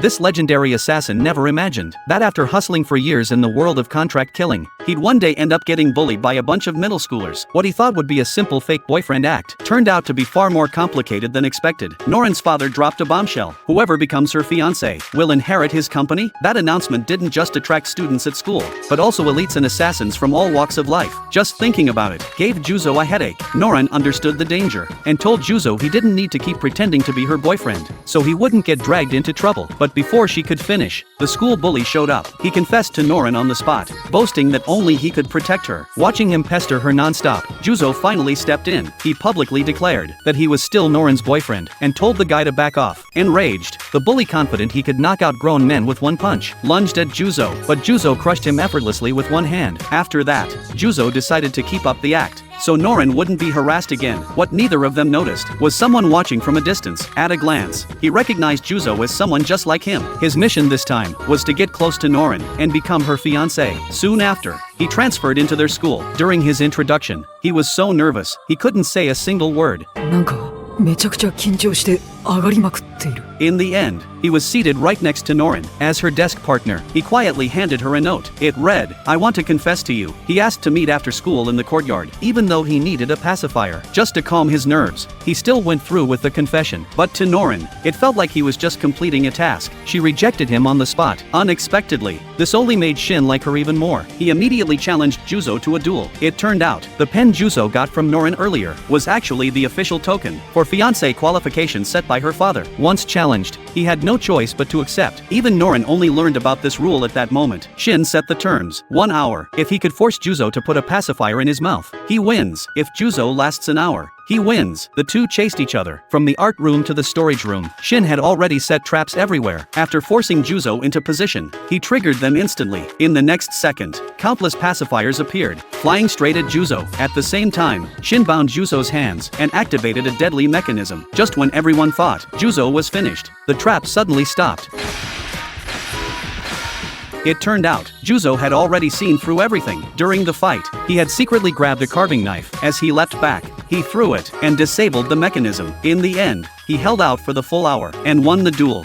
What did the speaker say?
This legendary assassin never imagined that after hustling for years in the world of contract killing, he'd one day end up getting bullied by a bunch of middle schoolers. What he thought would be a simple fake boyfriend act turned out to be far more complicated than expected. Noren's father dropped a bombshell. Whoever becomes her fiancé will inherit his company. That announcement didn't just attract students at school, but also elites and assassins from all walks of life. Just thinking about it gave Juzo a headache. Noren understood the danger and told Juzo he didn't need to keep pretending to be her boyfriend, so he wouldn't get dragged into trouble. But before she could finish, the school bully showed up. He confessed to Noren on the spot, boasting that only he could protect her. Watching him pester her non-stop, Juzo finally stepped in. He publicly declared that he was still Noren's boyfriend and told the guy to back off. Enraged, the bully, confident he could knock out grown men with one punch, lunged at Juzo, but Juzo crushed him effortlessly with one hand. After that, Juzo decided to keep up the act, so Noren wouldn't be harassed again. What neither of them noticed was someone watching from a distance. At a glance, he recognized Juzo as someone just like him. His mission this time was to get close to Noren and become her fiancé. Soon after, he transferred into their school. During his introduction, he was so nervous, he couldn't say a single word. なんかめちゃくちゃ緊張して上がりまくっている。 In the end, he was seated right next to Noren. As her desk partner, he quietly handed her a note. It read, "I want to confess to you." He asked to meet after school in the courtyard, even though he needed a pacifier. Just to calm his nerves, he still went through with the confession. But to Noren, it felt like he was just completing a task. She rejected him on the spot, unexpectedly. This only made Shin like her even more. He immediately challenged Juzo to a duel. It turned out, the pen Juzo got from Noren earlier was actually the official token for fiancé qualification set by her father. Once challenged, he had no choice but to accept. Even Noren only learned about this rule at that moment. Shin set the terms: 1 hour. If he could force Juzo to put a pacifier in his mouth, he wins. If Juzo lasts an hour, he wins. The two chased each other from the art room to the storage room. Shin had already set traps everywhere. After forcing Juzo into position, he triggered them instantly. In the next second, countless pacifiers appeared, flying straight at Juzo. At the same time, Shin bound Juzo's hands and activated a deadly mechanism. Just when everyone thought Juzo was finished, the trap suddenly stopped. It turned out, Juzo had already seen through everything. During the fight, he had secretly grabbed a carving knife. As he leapt back, he threw it and disabled the mechanism. In the end, he held out for the full hour and won the duel.